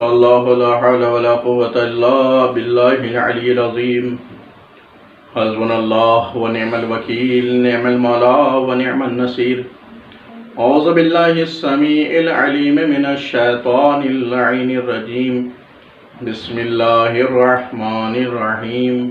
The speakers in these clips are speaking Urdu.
اللہ لا حول ولا قوة الا باللہ العلی العظیم حسبنا اللہ ونعم الوکیل نعم المولا ونعم النصیر اعوذ باللہ السمیع العلیم من الشیطان اللعین الرجیم بسم اللہ الرحمن الرحیم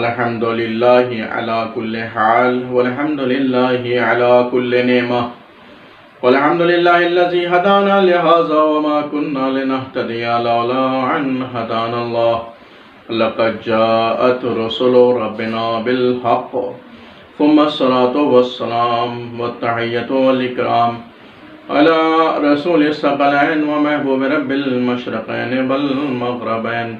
الحمد للہ علی کل حال والحمد للہ علی کل نعمہ والحمد للہ الذی ہدانا لہذا وما كنا لنہتدی لولا ان ہدانا اللہ لقد جاءت رسل ربنا بالحق ثم الصلاة والسلام والتحیۃ والاکرام علی رسول الثقلین ومحبوب رب المشرقین والمغربین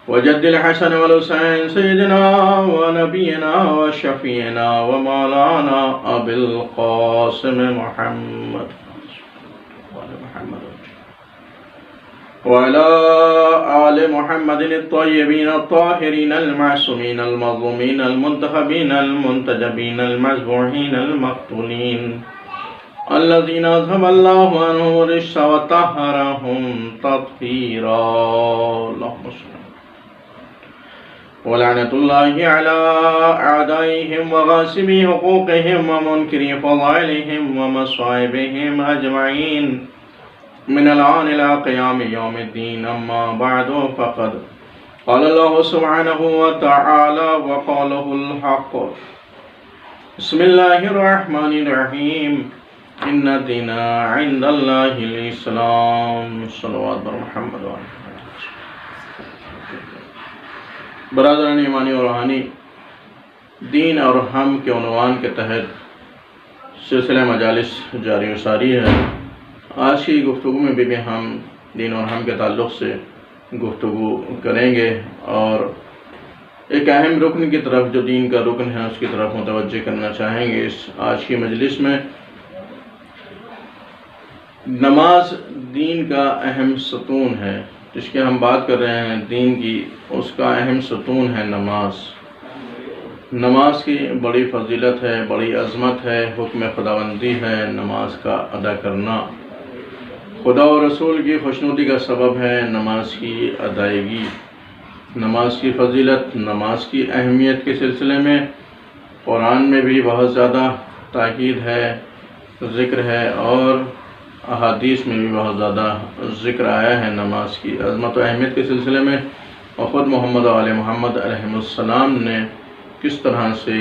وجد الحسن والحسین سیدنا ونبینا وشفیعنا ومولانا ابی القاسم محمد وعلى آل محمد الطيبين الطاهرين المعصومين المظلومين المنتخبين المنتجبين المذبوحين المقتولين الذين أذهب الله عنهم الرجس وطهرهم تطهيرا اللهم صل ولعنة الله على أعدائهم وغاصبي حقوقهم ومنكري فضائلهم ومصائبهم أجمعين من الآن إلى قيام يوم الدين أما بعد فقد قال الله سبحانه وتعالى وقاله الحق بسم الله الرحمن الرحيم إن الدين عند الله الإسلام صلوات بر محمد وعلى برادران ایمانی اور روحانی، دین اور ہم کے عنوان کے تحت سلسلہ مجالس جاری و ساری ہے۔ آج کی گفتگو میں بھی ہم دین اور ہم کے تعلق سے گفتگو کریں گے اور ایک اہم رکن کی طرف جو دین کا رکن ہے اس کی طرف متوجہ کرنا چاہیں گے۔ اس آج کی مجلس میں نماز دین کا اہم ستون ہے، جس کی ہم بات کر رہے ہیں دین کی، اس کا اہم ستون ہے نماز۔ نماز کی بڑی فضیلت ہے، بڑی عظمت ہے، حکم خداوندی ہے نماز کا ادا کرنا۔ خدا و رسول کی خوشنودی کا سبب ہے نماز کی ادائیگی۔ نماز کی فضیلت، نماز کی اہمیت کے سلسلے میں قرآن میں بھی بہت زیادہ تاکید ہے، ذکر ہے، اور احادیث میں بھی بہت زیادہ ذکر آیا ہے نماز کی عظمت و اہمیت کے سلسلے میں، اور خود محمد و آل محمد علیہ السلام نے کس طرح سے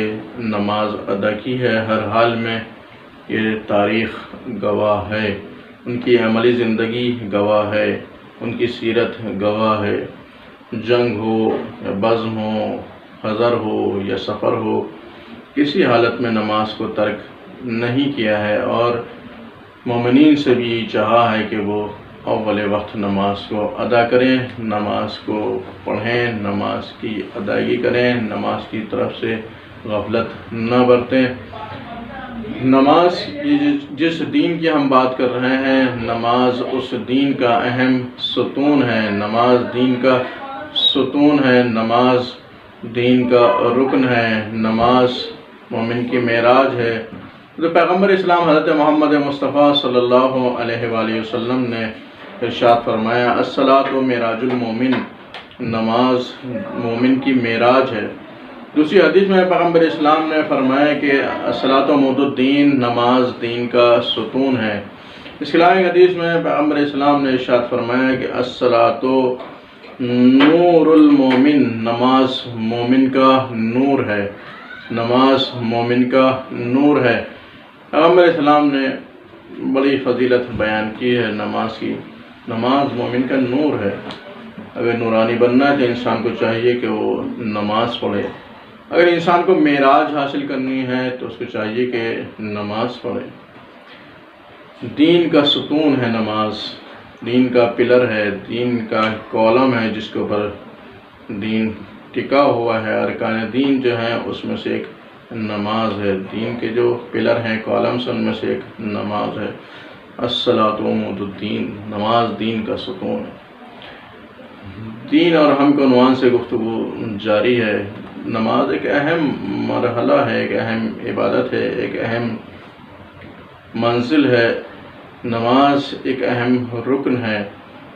نماز ادا کی ہے ہر حال میں، یہ تاریخ گواہ ہے، ان کی عملی زندگی گواہ ہے، ان کی سیرت گواہ ہے۔ جنگ ہو یا بزم ہو، حضر ہو یا سفر ہو، کسی حالت میں نماز کو ترک نہیں کیا ہے، اور مومنین سے بھی چاہا ہے کہ وہ اول وقت نماز کو ادا کریں، نماز کو پڑھیں، نماز کی ادائیگی کریں، نماز کی طرف سے غفلت نہ برتیں۔ نماز جس دین کی ہم بات کر رہے ہیں، نماز اس دین کا اہم ستون ہے، نماز دین کا ستون ہے، نماز دین کا رکن ہے، نماز مومن کی معراج ہے۔ تو پیغمبر اسلام حضرت محمد مصطفیٰ صلی اللہ علیہ وآلہ وسلم نے ارشاد فرمایا، الصلاۃ معراج المومن، نماز مومن کی معراج ہے۔ دوسری حدیث میں پیغمبر اسلام نے فرمایا کہ الصلاۃ عمود الدین، نماز دین کا ستون ہے۔ اس کے علاوہ حدیث میں پیغمبر اسلام نے ارشاد فرمایا کہ الصلاۃ نور المومن، نماز مومن کا نور ہے، نماز مومن کا نور ہے۔ پیغمبر اسلام نے بڑی فضیلت بیان کی ہے نماز کی۔ نماز مومن کا نور ہے۔ اگر نورانی بننا ہے تو انسان کو چاہیے کہ وہ نماز پڑھے۔ اگر انسان کو معراج حاصل کرنی ہے تو اس کو چاہیے کہ نماز پڑھے۔ دین کا ستون ہے نماز، دین کا پلر ہے، دین کا کالم ہے جس کے اوپر دین ٹکا ہوا ہے۔ ارکان دین جو ہیں اس میں سے ایک نماز ہے، دین کے جو پلر ہیں، کالمس، ان میں سے ایک نماز ہے۔ الصلاۃ عمود الدین، نماز دین کا ستون ہے۔ دین اور ہم کے عنوان سے گفتگو جاری ہے۔ نماز ایک اہم مرحلہ ہے، ایک اہم عبادت ہے، ایک اہم منزل ہے نماز ایک اہم رکن ہے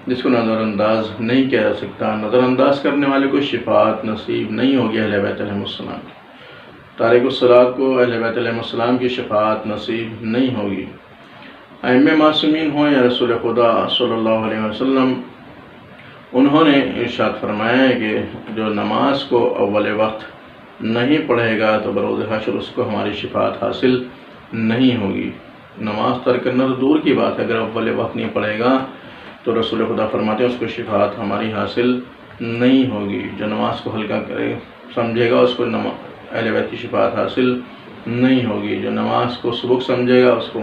جس کو نظر انداز نہیں کیا جا سکتا. نظر انداز کرنے والے کو شفاعت نصیب نہیں ہوگی اہل بیت علیہ السلام کی. تارک الصلاۃ کو اہل بیت علیہ السلام کی شفاعت نصیب نہیں ہوگی. ائمہ معصومین ہوں یا رسول خدا صلی اللہ علیہ وسلم، انہوں نے ارشاد فرمایا ہے کہ جو نماز کو اول وقت نہیں پڑھے گا تو بروز حشر اس کو ہماری شفاعت حاصل نہیں ہوگی. نماز ترک کرنا تو دور کی بات ہے، اگر اول وقت نہیں پڑھے گا تو رسول خدا فرماتے ہیں اس کو شفاعت ہماری حاصل نہیں ہوگی. جو نماز کو ہلکا کرے سمجھے گا اس کو اہل بیت کی شفاعت حاصل نہیں ہوگی. جو نماز کو سبق سمجھے گا اس کو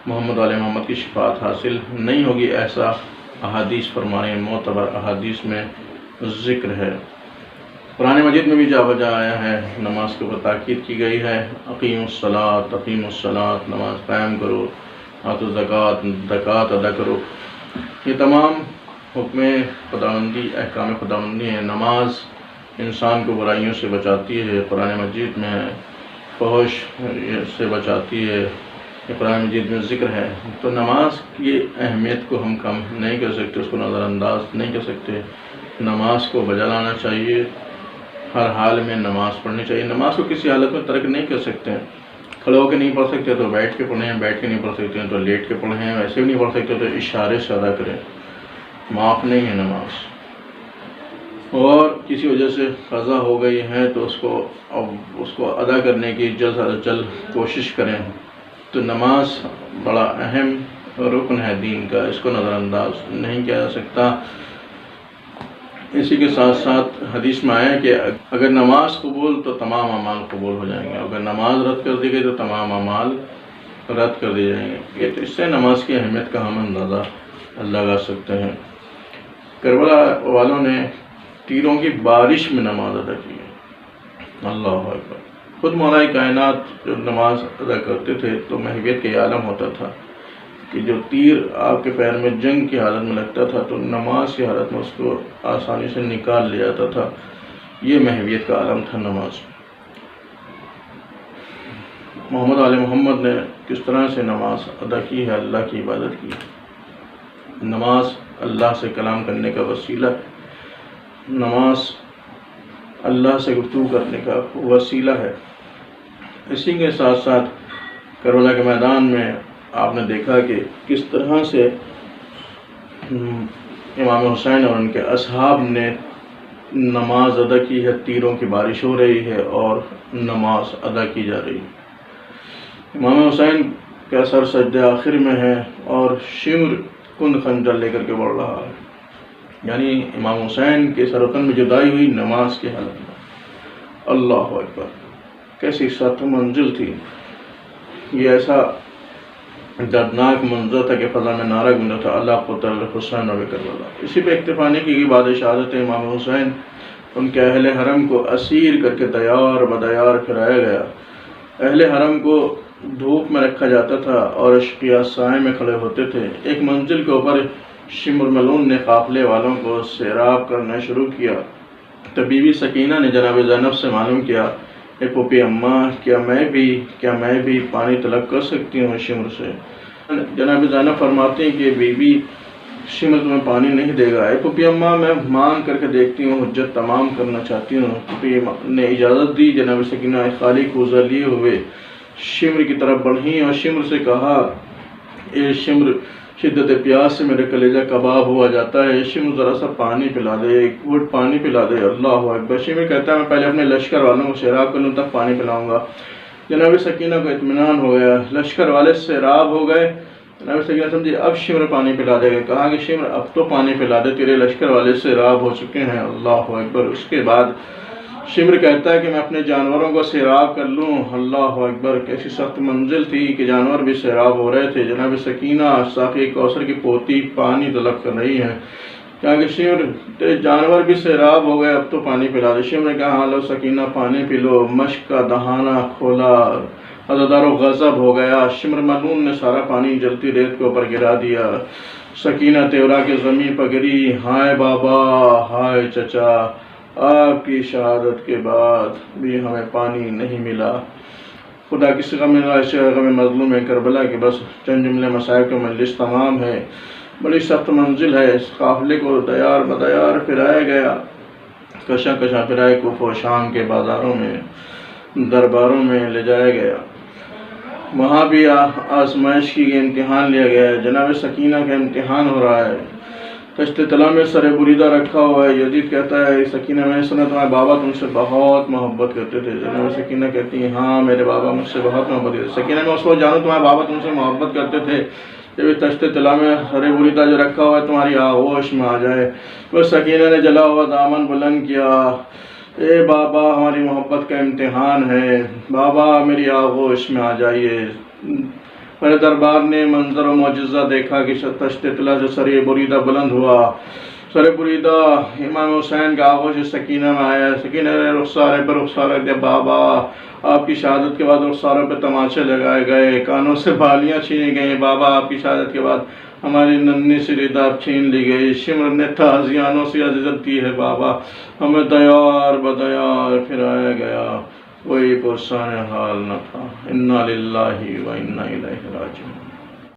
محمد علیہ محمد کی شفاعت حاصل نہیں ہوگی. ایسا احادیث فرمانے معتبر احادیث میں ذکر ہے. قرآن مجید میں بھی جا بجا آیا ہے، نماز کے اوپر تاکید کی گئی ہے. اقیموا الصلاۃ، اقیموا الصلاۃ، نماز قائم کرو. آتوا الزکوٰۃ، زکوٰۃ ادا کرو. یہ تمام حکم خداوندی، احکام خداوندی ہیں. نماز انسان کو برائیوں سے بچاتی ہے. قرآن مجید میں فحش سے بچاتی ہے، یہ قرآن مجید میں ذکر ہے. تو نماز کی اہمیت کو ہم کم نہیں کر سکتے، اس کو نظر انداز نہیں کر سکتے. نماز کو بجا لانا چاہیے، ہر حال میں نماز پڑھنی چاہیے. نماز کو کسی حالت میں ترک نہیں کر سکتے. کھڑے ہو کے نہیں پڑھ سکتے تو بیٹھ کے پڑھیں، بیٹھ کے نہیں پڑھ سکتے تو لیٹ کے پڑھیں، ویسے بھی نہیں پڑھ سکتے تو اشارے سے ادا کریں. معاف نہیں ہے نماز. اور کسی وجہ سے قضا ہو گئی ہے تو اس کو ادا کرنے کی جلد از جلد کوشش کریں. تو نماز بڑا اہم رکن ہے دین کا، اس کو نظر انداز نہیں کیا جا سکتا. اسی کے ساتھ ساتھ حدیث میں آیا کہ اگر نماز قبول تو تمام اعمال قبول ہو جائیں گے، اگر نماز رد کر دی گئی تو تمام اعمال رد کر دیے جائیں گے. تو اس سے نماز کی اہمیت کا ہم اندازہ لگا سکتے ہیں. کربلا والوں نے تیروں کی بارش میں نماز ادا کی ہے. اللہ اکبر. خود مولا کائنات جب نماز ادا کرتے تھے تو محویت کا عالم ہوتا تھا کہ جو تیر آپ کے پیر میں جنگ کی حالت میں لگتا تھا تو نماز کی حالت میں اس کو آسانی سے نکال لیا جاتا تھا. یہ محویت کا عالم تھا نماز. محمد علیہ محمد نے کس طرح سے نماز ادا کی ہے، اللہ کی عبادت کی. نماز اللہ سے کلام کرنے کا وسیلہ ہے. نماز اللہ سے گفتگو کرنے کا وسیلہ ہے. اسی کے ساتھ ساتھ کربلا کے میدان میں آپ نے دیکھا کہ کس طرح سے امام حسین اور ان کے اصحاب نے نماز ادا کی ہے. تیروں کی بارش ہو رہی ہے اور نماز ادا کی جا رہی ہے. امام حسین کا سر سجدہ آخر میں ہے اور شمر کند خنجر لے کر کے بڑھ رہا ہے. یعنی امام حسین کے سرطن میں جدائی ہوئی نماز کی حالت میں. اللہ اکبر. کیسی سخت منزل تھی. یہ ایسا دردناک منظر تھا کہ فضا میں نعرہ گونجا تھا، اللہ قتل الحسین و کربلا. اسی پہ اکتفا نہیں کی بعد شہادت امام حسین ان کے اہل حرم کو اسیر کر کے دیار بدیار پھرایا گیا. اہل حرم کو دھوپ میں رکھا جاتا تھا اور اشقیاء سائے میں کھڑے ہوتے تھے. ایک منزل کے اوپر شمر ملعون نے قافلے والوں کو سیراب کرنا شروع کیا. تو بی بی سکینہ نے جناب زینب سے معلوم کیا، اے پھوپھی اماں، کیا میں بھی پانی طلب کر سکتی ہوں شمر سے؟ جناب زینب فرماتی ہیں کہ بی بی شمر تمہیں پانی نہیں دے گا. اے پھوپھی اماں، میں مانگ کر کے دیکھتی ہوں، حجت تمام کرنا چاہتی ہوں. پھوپھی نے اجازت دی. جناب سکینہ خالی کوزہ لیے ہوئے شمر کی طرف بڑھیں اور شمر سے کہا، اے شمر، شدت پیاس سے میرے کلیجہ کباب ہوا جاتا ہے. شمر ذرا سا پانی پلا دے، ایک گھٹ پانی پلا دے. اللہ اکبر. شمر کہتا ہے میں پہلے اپنے لشکر والوں کو سیراب کر لوں تب پانی پلاؤں گا. جناب سکینہ کو اطمینان ہو گیا، لشکر والے سیراب ہو گئے. جناب سکینہ سمجھے اب شمر پانی پلا دے گا. کہا کہ شمر اب تو پانی پلا دے، تیرے لشکر والے سیراب ہو چکے ہیں. اللہ اکبر. اس کے بعد شمر کہتا ہے کہ میں اپنے جانوروں کو سیراب کر لوں. اللہ اکبر. کیسی سخت منزل تھی کہ جانور بھی سیراب ہو رہے تھے. جناب سکینہ ساقی کوثر کی پوتی پانی طلب کر رہی ہیں. کہا کہ شمر تیرے جانور بھی سیراب ہو گئے، اب تو پانی پلا دے. شمر نے کہا ہاں لو سکینہ پانی پی لو. مشک کا دہانہ کھولا، عزادار و غضب ہو گیا. شمر ملعون نے سارا پانی جلتی ریت کے اوپر گرا دیا. سکینہ تیورا کے زمین پر گری. ہائے بابا، ہائے چچا، آپ کی شہادت کے بعد بھی ہمیں پانی نہیں ملا. خدا کسی غم عائشہ غم مظلوم کربلا کے بس چند جملے مصائب کا مجلس تمام ہے۔ بڑی سخت منزل ہے، اس قافلے کو دیار بدیار پھرایا گیا، کشاں کشاں پھرائے، کوفہ و شام کے بازاروں میں درباروں میں لے جایا گیا، وہاں بھی آزمائش کی امتحان لیا گیا ہے۔ جناب سکینہ کا امتحان ہو رہا ہے، کشت طلا میں سر بریدہ رکھا ہوا ہے۔ یزید کہتا ہے سکینہ میں نے سنا تمہارے بابا تم سے بہت محبت کرتے تھے۔ جناب سکینہ کہتی ہیں ہاں میرے بابا مجھ سے بہت محبت کرتے تھے۔ سکینہ میں اس وقت جانو تمہارے بابا تم سے محبت کرتے تھے جب اس تشت طلا میں سر بریدہ جو رکھا ہوا ہے تمہاری آغوش میں آ جائے۔ بس سکینہ نے جلا ہوا دامن بلند کیا، اے بابا ہماری محبت کا امتحان ہے، بابا میری آغوش میں آ جائیے۔ میرے دربار نے منظر و معجزہ دیکھا کہ تشت طلا سے سر بریدہ بلند ہوا، سر بریدہ امام حسین کا آغوش سکینہ میں آیا۔ سکینہ نے رخسارے پر رخسار رکھ دیا، بابا آپ کی شہادت کے بعد رخساروں پہ تماچے لگائے گئے، کانوں سے بالیاں چھینی گئیں، بابا آپ کی شہادت کے بعد ہماری ننھی سی ردا چھین لی گئی، شمر نے تازیانوں سے عزت کی ہے، بابا ہمیں دیار بدیار پھرایا گیا، کوئی پرسان حال نہ تھا۔ انا للہ و انا الیہ راجعون۔